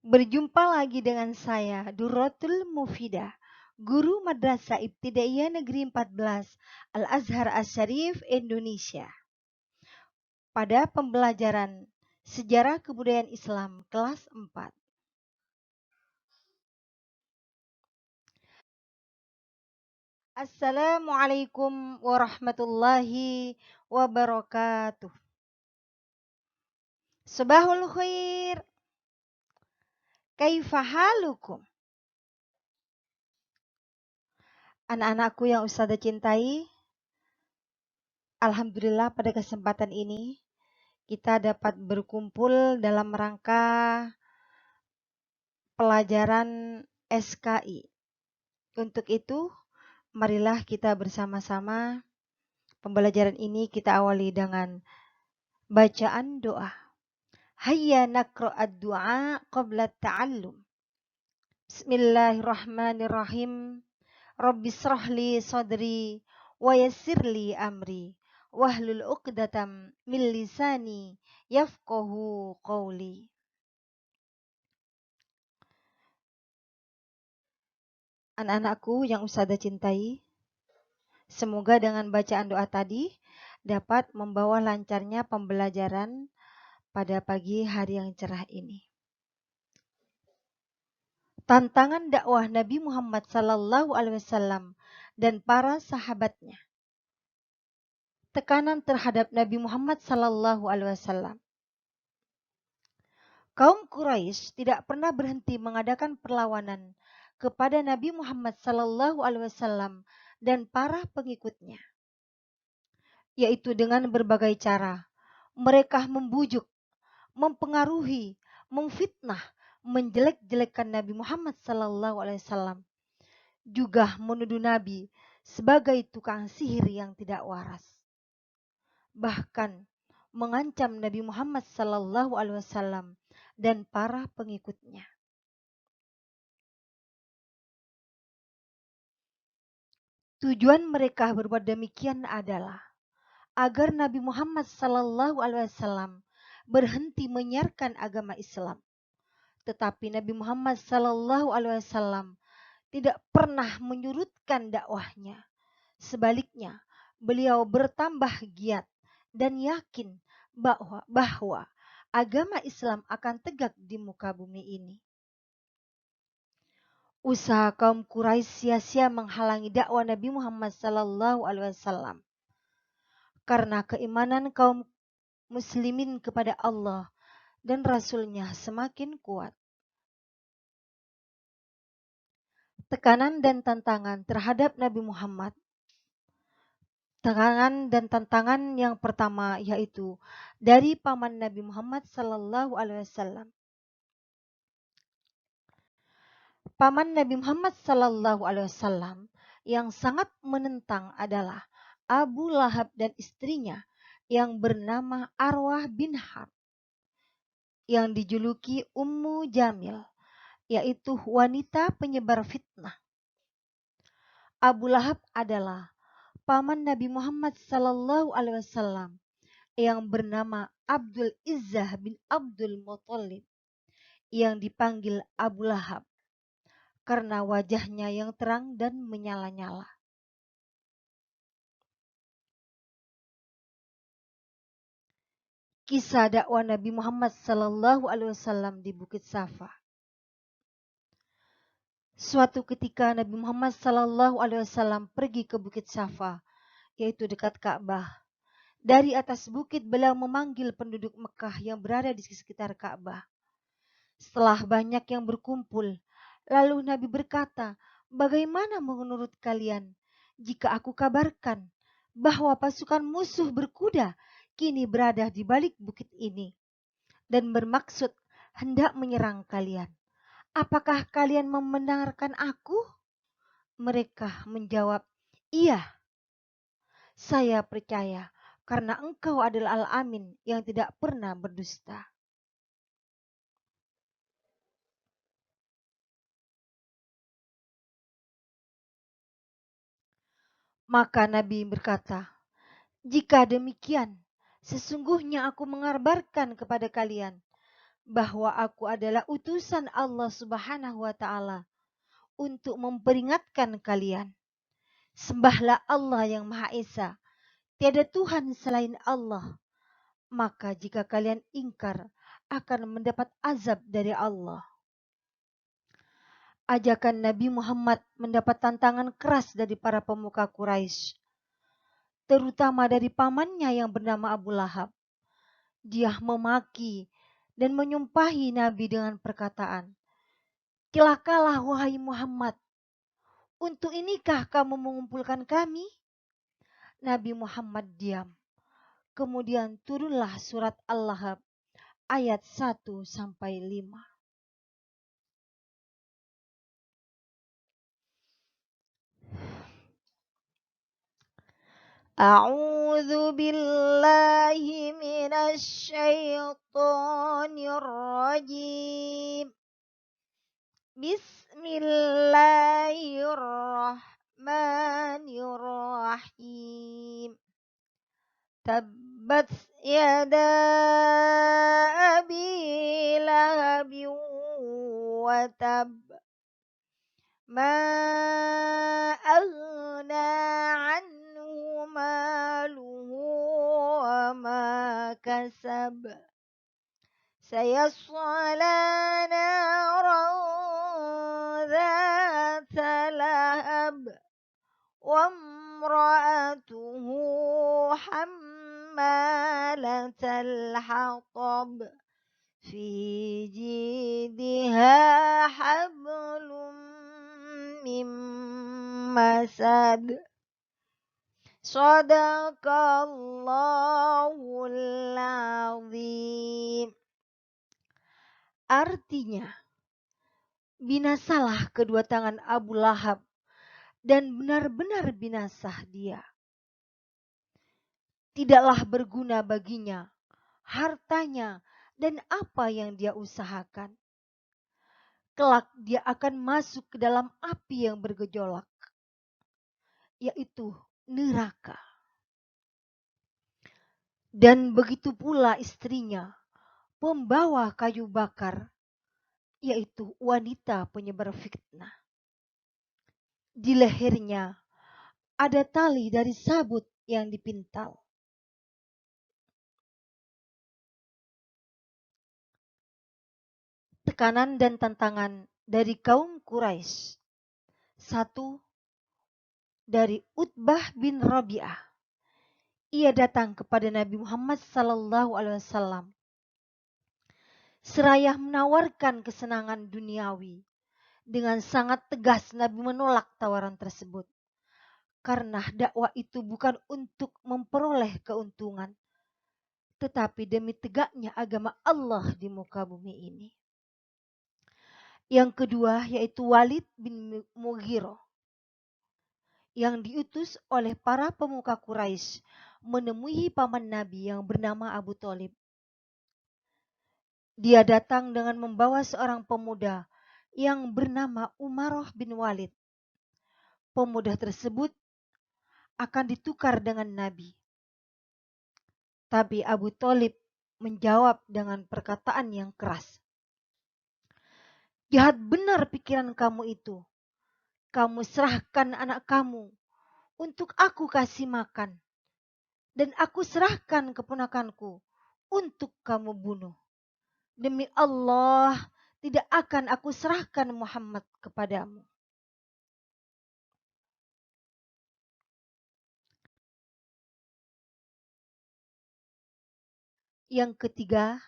Berjumpa lagi dengan saya, Durratul Mufidah, Guru Madrasah Ibtidaiyah Negeri 14, Al-Azhar Asy-Syarif, Indonesia. Pada pembelajaran Sejarah Kebudayaan Islam kelas 4. Assalamualaikum warahmatullahi wabarakatuh. Sabahul khair. Kaifa halukum? Anak-anakku yang Ustazah cintai, alhamdulillah pada kesempatan ini kita dapat berkumpul dalam rangka pelajaran SKI. Untuk itu, marilah kita bersama-sama pembelajaran ini kita awali dengan bacaan doa. Hayya naqra'ad du'a qabla ta'allum. Bismillahirrahmanirrahim. Rabbi shrahli sadri wa yassirli amri wahlul 'uqdatam min lisani yafqahu qawli. Anak-anakku yang Ustazah cintai, semoga dengan bacaan doa tadi dapat membawa lancarnya pembelajaran pada pagi hari yang cerah ini. Tantangan dakwah Nabi Muhammad SAW dan para sahabatnya. Tekanan terhadap Nabi Muhammad SAW. Kaum Quraisy tidak pernah berhenti mengadakan perlawanan kepada Nabi Muhammad SAW dan para pengikutnya, yaitu dengan berbagai cara. Mereka membujuk, mempengaruhi, memfitnah, menjelek-jelekkan Nabi Muhammad SAW, juga menuduh Nabi sebagai tukang sihir yang tidak waras. Bahkan mengancam Nabi Muhammad SAW dan para pengikutnya. Tujuan mereka berbuat demikian adalah agar Nabi Muhammad SAW berhenti menyiarkan agama Islam. Tetapi Nabi Muhammad SAW tidak pernah menyurutkan dakwahnya. Sebaliknya, beliau bertambah giat dan yakin bahwa agama Islam akan tegak di muka bumi ini. Usaha kaum Quraisy sia-sia menghalangi dakwah Nabi Muhammad SAW. Karena keimanan kaum muslimin kepada Allah dan Rasul-Nya semakin kuat. Tekanan dan tantangan terhadap Nabi Muhammad. Tekanan dan tantangan yang pertama yaitu dari paman Nabi Muhammad SAW. Paman Nabi Muhammad SAW yang sangat menentang adalah Abu Lahab dan istrinya yang bernama Arwah bin Harb, yang dijuluki Ummu Jamil, yaitu wanita penyebar fitnah. Abu Lahab adalah paman Nabi Muhammad SAW yang bernama Abdul Izzah bin Abdul Muthalib, yang dipanggil Abu Lahab karena wajahnya yang terang dan menyala-nyala. Kisah dakwah Nabi Muhammad SAW di Bukit Safa. Suatu ketika Nabi Muhammad SAW pergi ke Bukit Safa, yaitu dekat Ka'bah. Dari atas bukit beliau memanggil penduduk Mekah yang berada di sekitar Ka'bah. Setelah banyak yang berkumpul, lalu Nabi berkata, "Bagaimana menurut kalian jika aku kabarkan bahwa pasukan musuh berkuda kini berada di balik bukit ini dan bermaksud hendak menyerang kalian? Apakah kalian membenarkan aku?" Mereka menjawab, "Iya, saya percaya karena engkau adalah Al-Amin yang tidak pernah berdusta." Maka Nabi berkata, "Jika demikian, sesungguhnya aku mengabarkan kepada kalian bahwa aku adalah utusan Allah Subhanahu wa Ta'ala untuk memperingatkan kalian. Sembahlah Allah yang Maha Esa, tiada Tuhan selain Allah. Maka jika kalian ingkar, akan mendapat azab dari Allah. Ajakan Nabi Muhammad mendapat tantangan keras dari para pemuka Quraisy, terutama dari pamannya yang bernama Abu Lahab. Dia memaki dan menyumpahi Nabi dengan perkataan, "Celakalah wahai Muhammad, untuk inikah kamu mengumpulkan kami?" Nabi Muhammad diam. Kemudian turunlah surat Al-Lahab ayat 1-5. A'udzu billahi minasy syaithanir rajim. Bismillahirrahmanirrahim. Tabbat yada abi lahabin wa tab. Ma aghna anhu maluhu wa ma kasab. Sayasla naran dhata lahab. Wa imra'atuhu hammalatal hatab. Fi jidha hablum min masad. Shadaqallahul azim. Artinya, binasalah kedua tangan Abu Lahab dan benar-benar binasa dia. Tidaklah berguna baginya hartanya dan apa yang dia usahakan. Kelak dia akan masuk ke dalam api yang bergejolak, yaitu neraka. Dan begitu pula istrinya, pembawa kayu bakar, yaitu wanita penyebar fitnah. Di lehernya ada tali dari sabut yang dipintal. Tekanan dan tantangan dari kaum Quraisy. 1. Dari Utbah bin Rabi'ah. Ia datang kepada Nabi Muhammad SAW. Seraya menawarkan kesenangan duniawi. Dengan sangat tegas Nabi menolak tawaran tersebut. Karena dakwah itu bukan untuk memperoleh keuntungan, tetapi demi tegaknya agama Allah di muka bumi ini. Yang kedua yaitu Walid bin Mughirah, yang diutus oleh para pemuka Quraisy menemui paman Nabi yang bernama Abu Thalib. Dia datang dengan membawa seorang pemuda yang bernama Umarah bin Walid. Pemuda tersebut akan ditukar dengan Nabi. Tapi Abu Thalib menjawab dengan perkataan yang keras. Jahat benar pikiran kamu itu. Kamu serahkan anak kamu untuk aku kasih makan. Dan aku serahkan keponakanku untuk kamu bunuh. Demi Allah, tidak akan aku serahkan Muhammad kepadamu. Yang ketiga,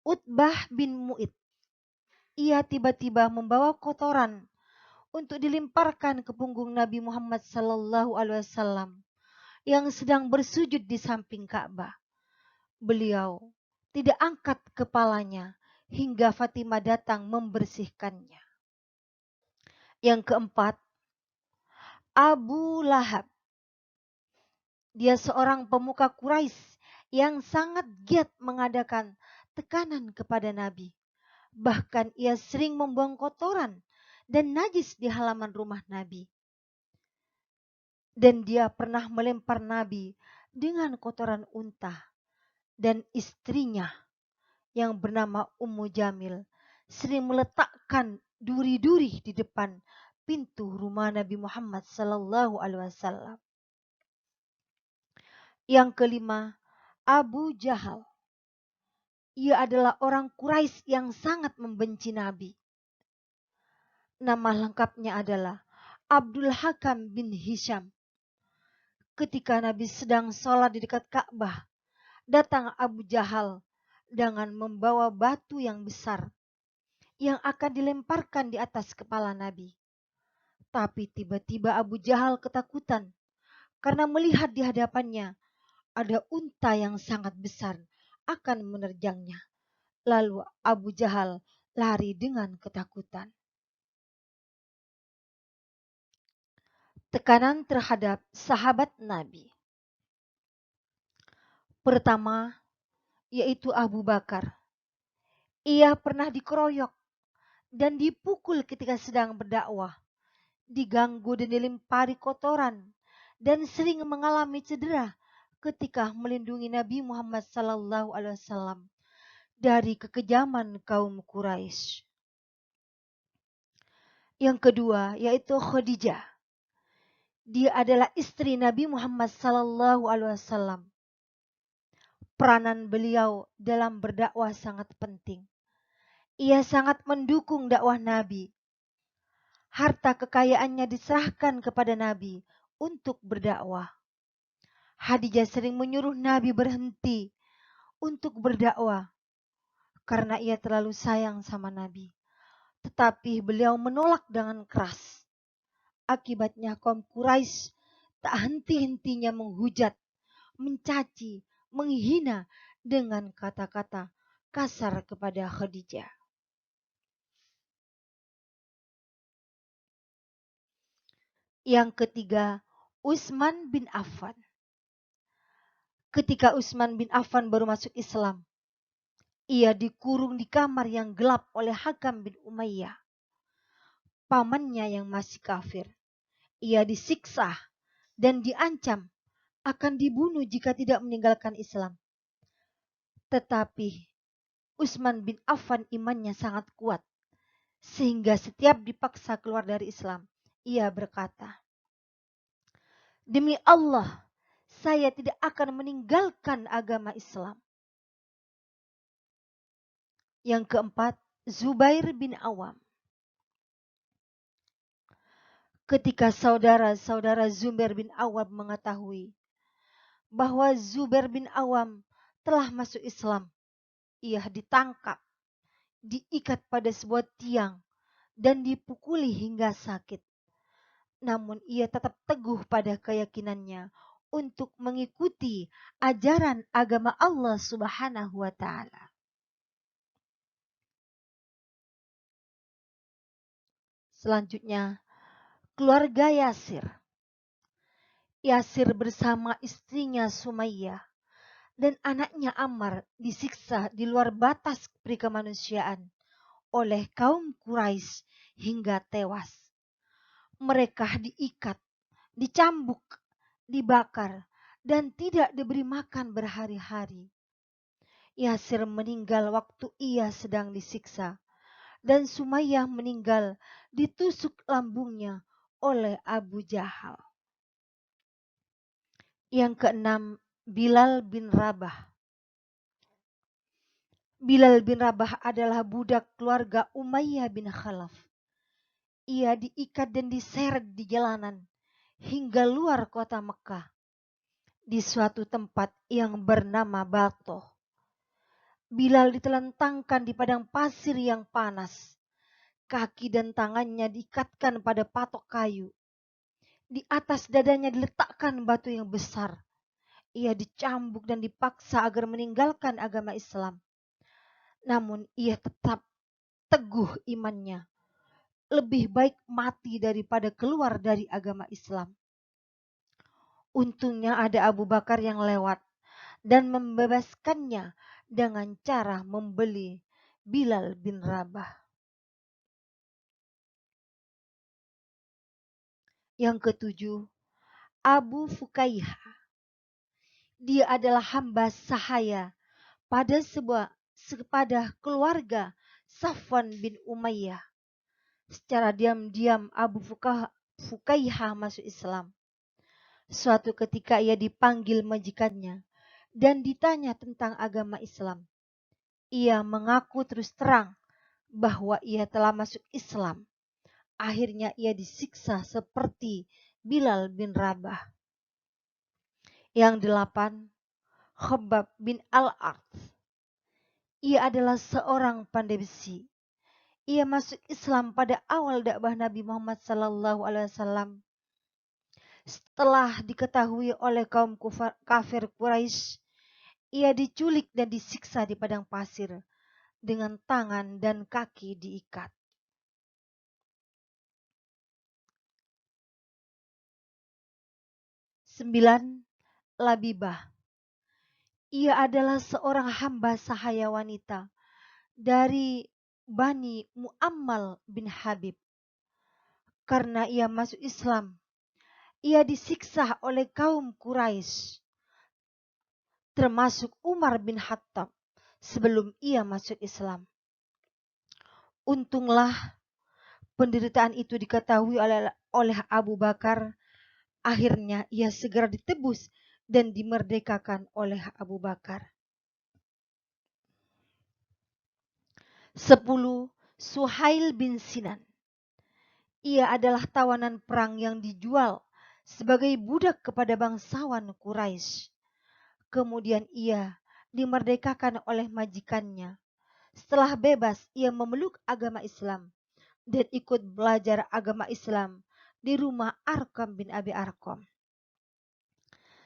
Utbah bin Mu'id. Ia tiba-tiba membawa kotoran untuk dilemparkan ke punggung Nabi Muhammad SAW yang sedang bersujud di samping Ka'bah. Beliau tidak angkat kepalanya hingga Fatimah datang membersihkannya. Yang keempat, Abu Lahab. Dia seorang pemuka Quraisy yang sangat giat mengadakan tekanan kepada Nabi. Bahkan ia sering membuang kotoran dan najis di halaman rumah Nabi. Dan dia pernah melempar Nabi dengan kotoran unta dan istrinya yang bernama Ummu Jamil sering meletakkan duri-duri di depan pintu rumah Nabi Muhammad sallallahu alaihi wasallam. Yang kelima, Abu Jahal. Ia adalah orang Quraisy yang sangat membenci Nabi. Nama lengkapnya adalah Abdul Hakam bin Hisham. Ketika Nabi sedang sholat di dekat Ka'bah, datang Abu Jahal dengan membawa batu yang besar yang akan dilemparkan di atas kepala Nabi. Tapi tiba-tiba Abu Jahal ketakutan karena melihat di hadapannya ada unta yang sangat besar akan menerjangnya. Lalu Abu Jahal lari dengan ketakutan. Tekanan terhadap sahabat Nabi. Pertama, yaitu Abu Bakar. Ia pernah dikeroyok dan dipukul ketika sedang berdakwah, diganggu dan dilempari kotoran, dan sering mengalami cedera ketika melindungi Nabi Muhammad SAW dari kekejaman kaum Quraisy. Yang kedua, yaitu Khadijah. Dia adalah istri Nabi Muhammad SAW. Peranan beliau dalam berdakwah sangat penting. Ia sangat mendukung dakwah Nabi. Harta kekayaannya diserahkan kepada Nabi untuk berdakwah. Khadijah sering menyuruh Nabi berhenti untuk berdakwah karena ia terlalu sayang sama Nabi. Tetapi beliau menolak dengan keras. Akibatnya kaum Quraisy tak henti-hentinya menghujat, mencaci, menghina dengan kata-kata kasar kepada Khadijah. Yang ketiga, Utsman bin Affan. Ketika Utsman bin Affan baru masuk Islam, ia dikurung di kamar yang gelap oleh Hakam bin Umayyah, pamannya yang masih kafir. Ia disiksa dan diancam akan dibunuh jika tidak meninggalkan Islam. Tetapi Utsman bin Affan imannya sangat kuat, sehingga setiap dipaksa keluar dari Islam, ia berkata, "Demi Allah, saya tidak akan meninggalkan agama Islam." Yang keempat, Zubair bin Awam. Ketika saudara-saudara Zubair bin Awam mengetahui bahwa Zubair bin Awam telah masuk Islam, ia ditangkap, diikat pada sebuah tiang, dan dipukuli hingga sakit. Namun ia tetap teguh pada keyakinannya untuk mengikuti ajaran agama Allah Subhanahu wa taala. Selanjutnya, keluarga Yasir. Yasir bersama istrinya Sumayyah dan anaknya Ammar disiksa di luar batas perikemanusiaan oleh kaum Quraisy hingga tewas. Mereka diikat, dicambuk, dibakar, dan tidak diberi makan berhari-hari. Yasir meninggal waktu ia sedang disiksa, dan Sumayyah meninggal ditusuk lambungnya oleh Abu Jahal. Yang keenam, Bilal bin Rabah. Bilal bin Rabah adalah budak keluarga Umayyah bin Khalaf. Ia diikat dan diseret di jalanan hingga luar kota Mekah, di suatu tempat yang bernama Batoh. Bilal ditelentangkan di padang pasir yang panas. Kaki dan tangannya diikatkan pada patok kayu. Di atas dadanya diletakkan batu yang besar. Ia dicambuk dan dipaksa agar meninggalkan agama Islam. Namun ia tetap teguh imannya. Lebih baik mati daripada keluar dari agama Islam. Untungnya ada Abu Bakar yang lewat dan membebaskannya dengan cara membeli Bilal bin Rabah. Yang ketujuh, Abu Fukaihah. Dia adalah hamba sahaya pada kepada keluarga Safwan bin Umayyah. Secara diam-diam Fukaihah masuk Islam. Suatu ketika ia dipanggil majikannya dan ditanya tentang agama Islam. Ia mengaku terus terang bahwa ia telah masuk Islam. Akhirnya ia disiksa seperti Bilal bin Rabah. Yang 8, Khabbab bin Al-Arth. Ia adalah seorang pandai besi. Ia masuk Islam pada awal dakwah Nabi Muhammad SAW. Setelah diketahui oleh kaum kafir Quraisy, ia diculik dan disiksa di padang pasir dengan tangan dan kaki diikat. 9, Labibah. Ia adalah seorang hamba sahaya wanita dari Bani Muammal bin Habib. Karena ia masuk Islam, ia disiksa oleh kaum Quraisy, termasuk Umar bin Khattab sebelum ia masuk Islam. Untunglah penderitaan itu diketahui oleh Abu Bakar. Akhirnya ia segera ditebus dan dimerdekakan oleh Abu Bakar. 10, Suhail bin Sinan. Ia adalah tawanan perang yang dijual sebagai budak kepada bangsawan Quraisy. Kemudian ia dimerdekakan oleh majikannya. Setelah bebas, ia memeluk agama Islam dan ikut belajar agama Islam di rumah Arqam bin Abi Arqam.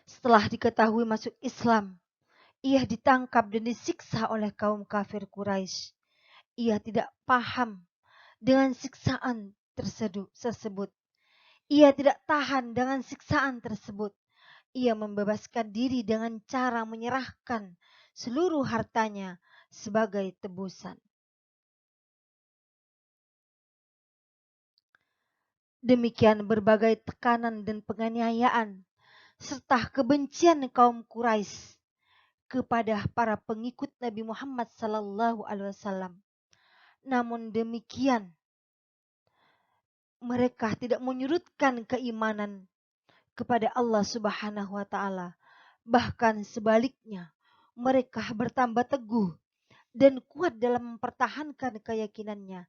Setelah diketahui masuk Islam, ia ditangkap dan disiksa oleh kaum kafir Quraisy. Ia tidak paham dengan siksaan tersebut. Ia tidak tahan dengan siksaan tersebut. Ia membebaskan diri dengan cara menyerahkan seluruh hartanya sebagai tebusan. Demikian berbagai tekanan dan penganiayaan serta kebencian kaum Quraisy kepada para pengikut Nabi Muhammad SAW. Namun demikian, mereka tidak menyurutkan keimanan kepada Allah Subhanahu wa taala. Bahkan sebaliknya, mereka bertambah teguh dan kuat dalam mempertahankan keyakinannya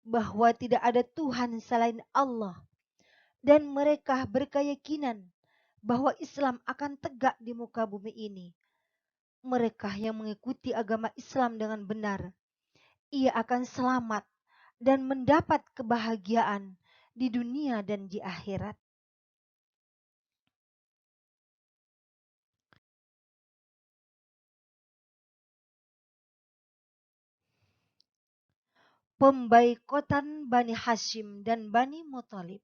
bahwa tidak ada Tuhan selain Allah, dan mereka berkeyakinan bahwa Islam akan tegak di muka bumi ini. Mereka yang mengikuti agama Islam dengan benar, ia akan selamat dan mendapat kebahagiaan di dunia dan di akhirat. Pembaikotan Bani Hashim dan Bani Muthalib.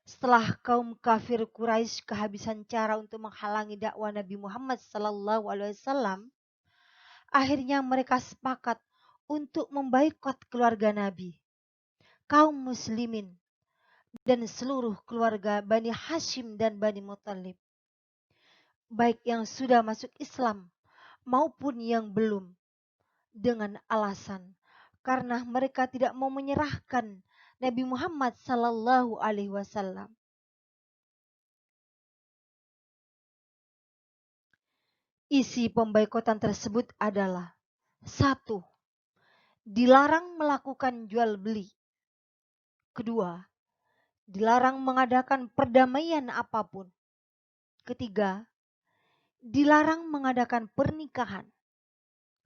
Setelah kaum kafir Quraisy kehabisan cara untuk menghalangi dakwah Nabi Muhammad SAW, akhirnya mereka sepakat untuk membaikot keluarga Nabi, kaum muslimin, dan seluruh keluarga Bani Hashim dan Bani Muthalib, baik yang sudah masuk Islam maupun yang belum, dengan alasan karena mereka tidak mau menyerahkan Nabi Muhammad SAW. Isi pembaikotan tersebut adalah: 1. Dilarang melakukan jual beli. 2. Dilarang mengadakan perdamaian apapun. 3. Dilarang mengadakan pernikahan.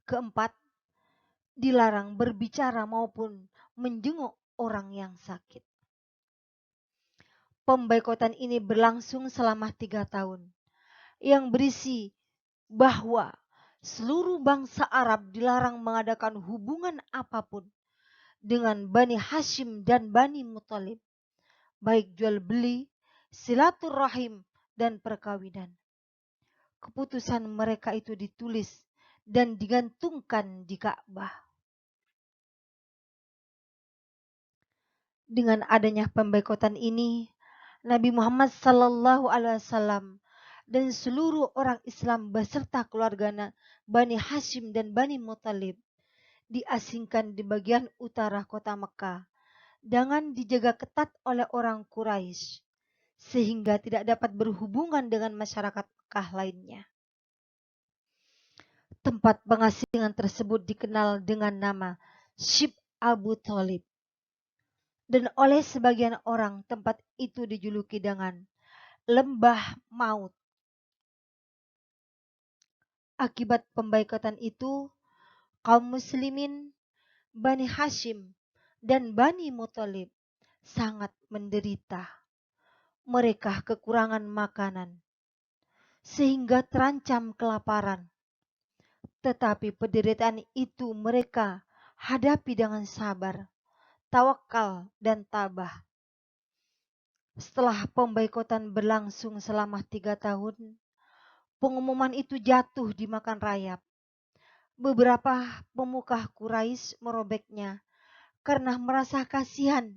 4. Dilarang berbicara maupun menjenguk orang yang sakit. Pembaikotan ini berlangsung selama 3 tahun, yang berisi bahwa seluruh bangsa Arab dilarang mengadakan hubungan apapun dengan Bani Hashim dan Bani Muthalib, baik jual beli, silaturahim, dan perkawinan. Keputusan mereka itu ditulis dan digantungkan di Ka'bah. Dengan adanya pembaikotan ini, Nabi Muhammad SAW dan seluruh orang Islam beserta keluarga Bani Hashim dan Bani Muthalib diasingkan di bagian utara kota Mekah dengan dijaga ketat oleh orang Quraisy sehingga tidak dapat berhubungan dengan masyarakat Mekah lainnya. Tempat pengasingan tersebut dikenal dengan nama Shib Abu Thalib. Dan oleh sebagian orang tempat itu dijuluki dengan Lembah Maut. Akibat pembaikatan itu, kaum muslimin, Bani Hashim, dan Bani Muthalib sangat menderita. Mereka kekurangan makanan, sehingga terancam kelaparan. Tetapi penderitaan itu mereka hadapi dengan sabar, tawakal, dan tabah. Setelah pembaikotan berlangsung selama 3 tahun, pengumuman itu jatuh di makan rayap. Beberapa pemuka Quraisy merobeknya karena merasa kasihan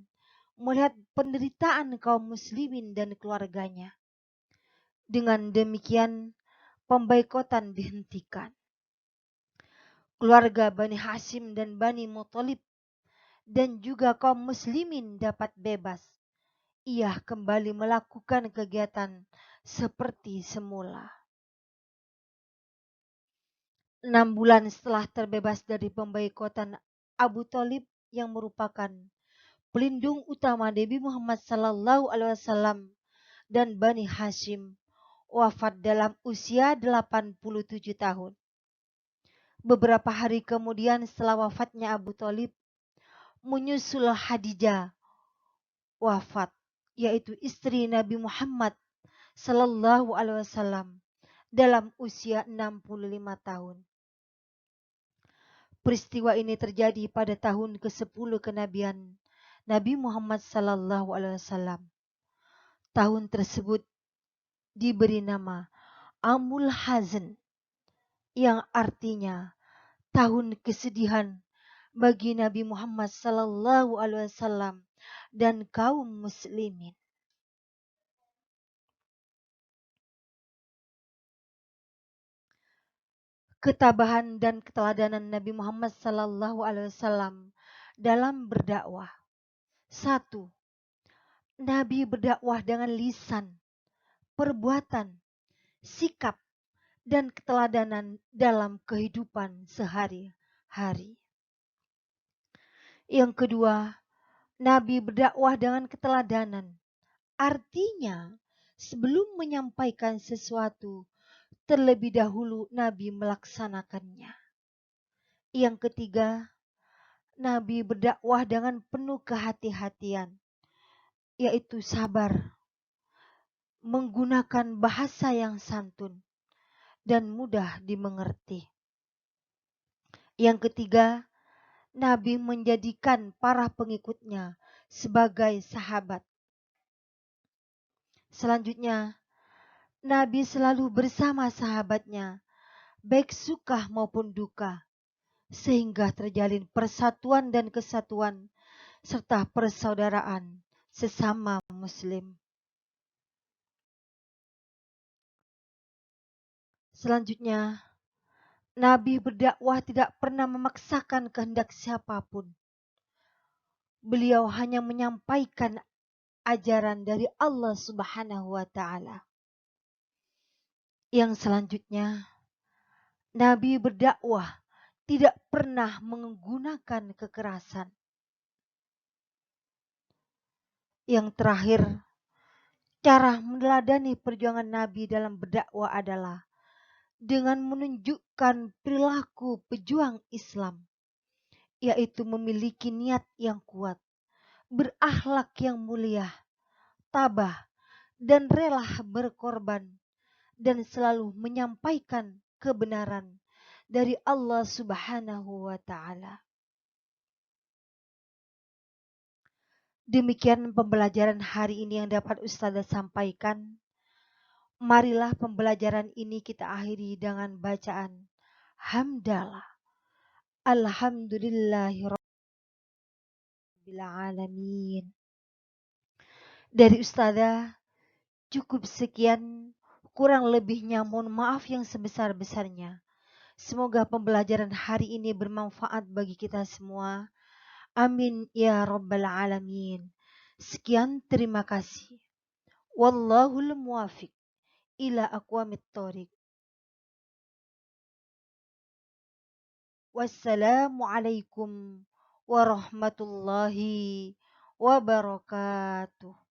melihat penderitaan kaum muslimin dan keluarganya. Dengan demikian, pembaikotan dihentikan. Keluarga Bani Hashim dan Bani Muthalib dan juga kaum muslimin dapat bebas. Ia kembali melakukan kegiatan seperti semula. 6 bulan setelah terbebas dari pembaikotan, Abu Thalib yang merupakan pelindung utama Nabi Muhammad SAW dan Bani Hashim wafat dalam usia 87 tahun. Beberapa hari kemudian setelah wafatnya Abu Thalib, menyusul Khadijah wafat, yaitu istri Nabi Muhammad SAW dalam usia 65 tahun. Peristiwa ini terjadi pada tahun ke-10 kenabian Nabi Muhammad SAW. Tahun tersebut diberi nama Amul Hazn, yang artinya tahun kesedihan bagi Nabi Muhammad SAW dan kaum muslimin. Ketabahan dan keteladanan Nabi Muhammad SAW dalam berdakwah. 1. Nabi berdakwah dengan lisan, perbuatan, sikap, dan keteladanan dalam kehidupan sehari-hari. Yang kedua, Nabi berdakwah dengan keteladanan. Artinya, sebelum menyampaikan sesuatu, terlebih dahulu Nabi melaksanakannya. Yang ketiga, Nabi berdakwah dengan penuh kehati-hatian, yaitu sabar, menggunakan bahasa yang santun dan mudah dimengerti. Yang ketiga, Nabi menjadikan para pengikutnya sebagai sahabat. Selanjutnya, Nabi selalu bersama sahabatnya, baik suka maupun duka, sehingga terjalin persatuan dan kesatuan serta persaudaraan sesama muslim. Selanjutnya, Nabi berdakwah tidak pernah memaksakan kehendak siapapun. Beliau hanya menyampaikan ajaran dari Allah Subhanahu wa taala. Yang selanjutnya, Nabi berdakwah tidak pernah menggunakan kekerasan. Yang terakhir, cara meneladani perjuangan Nabi dalam berdakwah adalah dengan menunjukkan perilaku pejuang Islam, yaitu memiliki niat yang kuat, berakhlak yang mulia, tabah, dan rela berkorban, dan selalu menyampaikan kebenaran dari Allah Subhanahu wa taala. Demikian pembelajaran hari ini yang dapat Ustazah sampaikan. Marilah pembelajaran ini kita akhiri dengan bacaan hamdalah. Alhamdulillahirabbil alamin. Dari Ustazah cukup sekian. Kurang lebihnya mohon maaf yang sebesar-besarnya. Semoga pembelajaran hari ini bermanfaat bagi kita semua. Amin ya rabbal alamin. Sekian, terima kasih. Wallahul muwafiq ila aqwamit thoriq. Wassalamualaikum warahmatullahi wabarakatuh.